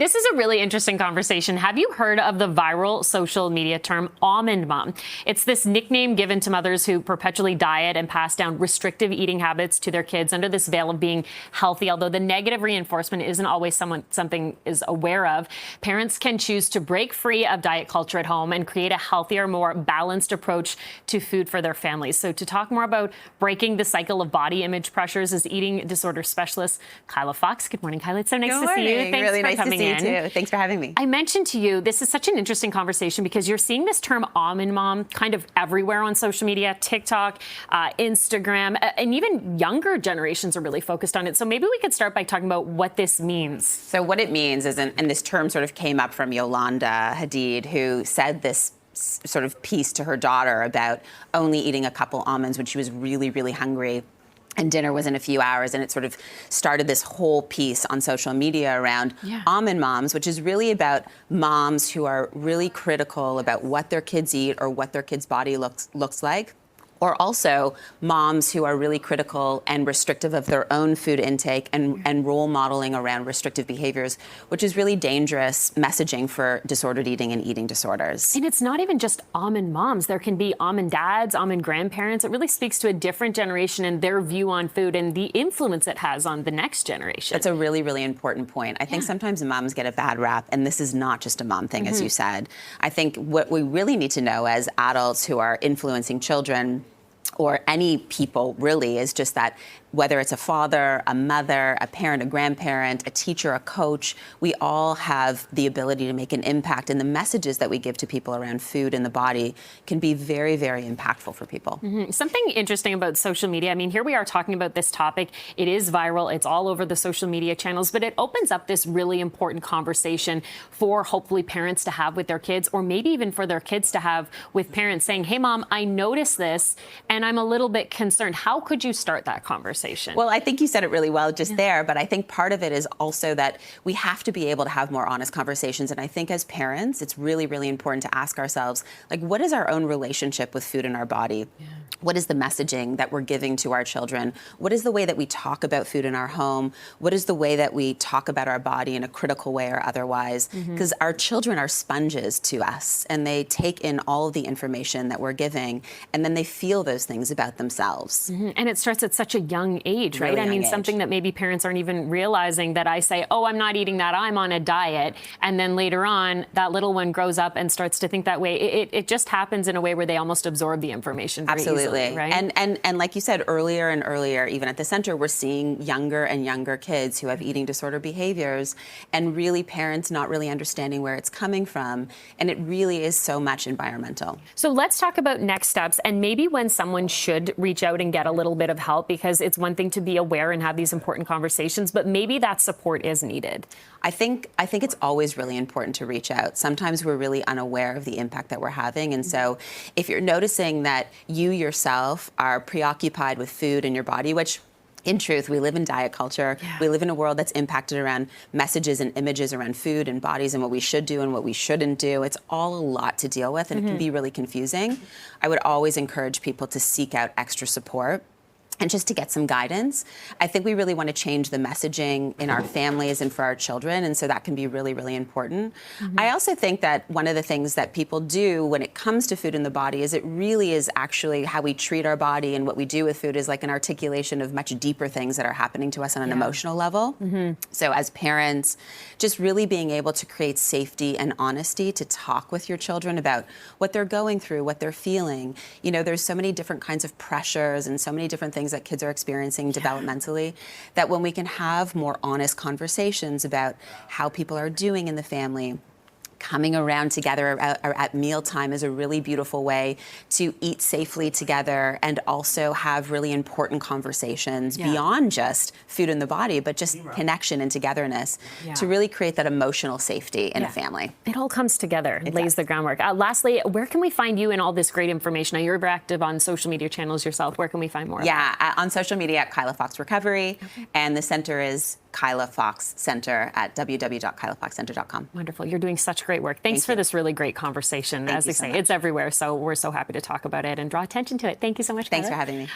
this is a really interesting conversation. Have you heard of the viral social media term Almond Mom? It's this nickname given to mothers who perpetually diet and pass down restrictive eating habits to their kids under this veil of being healthy. Although the negative reinforcement isn't always something is aware of, parents can choose to break free of diet culture at home and create a healthier, more balanced approach to food for their families. So to talk more about breaking the cycle of body image pressures is eating disorder specialist Kyla Fox. Good morning, Kyla. It's so nice to see you. Thanks really for nice coming to see in. you too. Thanks for having me. I mentioned to you, this is such an interesting conversation because you're seeing this term Almond Mom kind of everywhere on social media, TikTok, Instagram, and even younger generations are really focused on it. So maybe we could start by talking about what this means. So what it means is, and this term sort of came up from Yolanda Hadid, who said this sort of piece to her daughter about only eating a couple almonds when she was really, really hungry. And dinner was in a few hours, and it sort of started this whole piece on social media around almond moms, which is really about moms who are really critical about what their kids eat or what their kids' body looks like. Or also moms who are really critical and restrictive of their own food intake and role modeling around restrictive behaviors, which is really dangerous messaging for disordered eating and eating disorders. And it's not even just almond moms. There can be almond dads, almond grandparents. It really speaks to a different generation and their view on food and the influence it has on the next generation. That's a really, really important point. I think sometimes moms get a bad rap, and this is not just a mom thing, as you said. I think what we really need to know as adults who are influencing children or any people really is just that whether it's a father, a mother, a parent, a grandparent, a teacher, a coach, we all have the ability to make an impact. And the messages that we give to people around food and the body can be very, very impactful for people. Something interesting about social media. I mean, here we are talking about this topic. It is viral. It's all over the social media channels, but it opens up this really important conversation for hopefully parents to have with their kids, or maybe even for their kids to have with parents saying, hey, mom, I noticed this and I'm a little bit concerned. How could you start that conversation? Well, I think you said it really well just there, but I think part of it is also that we have to be able to have more honest conversations. And I think as parents, it's really, really important to ask ourselves, like, what is our own relationship with food in our body? What is the messaging that we're giving to our children? What is the way that we talk about food in our home? What is the way that we talk about our body in a critical way or otherwise? Because our children are sponges to us, and they take in all of the information that we're giving, and then they feel those things about themselves. And it starts at such a young age, right? Really I mean, young something age. that maybe parents aren't even realizing, that I say, oh, I'm not eating that, I'm on a diet. And then later on, that little one grows up and starts to think that way. It just happens in a way where they almost absorb the information very easily, right? And like you said, earlier and earlier, even at the center, we're seeing younger and younger kids who have eating disorder behaviors, and really parents not really understanding where it's coming from. And it really is so much environmental. So let's talk about next steps, and maybe when someone should reach out and get a little bit of help, because it's one thing to be aware and have these important conversations, but maybe that support is needed. I think it's always really important to reach out. Sometimes we're really unaware of the impact that we're having. And so if you're noticing that you yourself are preoccupied with food and your body, which in truth, we live in diet culture. We live in a world that's impacted around messages and images around food and bodies and what we should do and what we shouldn't do. It's all a lot to deal with, and it can be really confusing. I would always encourage people to seek out extra support and just to get some guidance. I think we really want to change the messaging in our families and for our children, and so that can be really, really important. I also think that one of the things that people do when it comes to food in the body is it really is actually how we treat our body, and what we do with food is like an articulation of much deeper things that are happening to us on an emotional level. So as parents, just really being able to create safety and honesty to talk with your children about what they're going through, what they're feeling. You know, there's so many different kinds of pressures and so many different things that kids are experiencing developmentally, that when we can have more honest conversations about how people are doing in the family, coming around together at mealtime is a really beautiful way to eat safely together and also have really important conversations beyond just food in the body, but just connection and togetherness to really create that emotional safety in a family. It all comes together, lays the groundwork. Lastly, where can we find you and all this great information? Now, you're very active on social media channels yourself. Where can we find more? On social media at Kyla Fox Recovery, and the center is Kyla Fox Center at www.kylafoxcenter.com. Wonderful. You're doing such great work. Thanks for this really great conversation. As I say, it's everywhere, so we're so happy to talk about it and draw attention to it. Thank you so much, Kyla. Thanks for having me.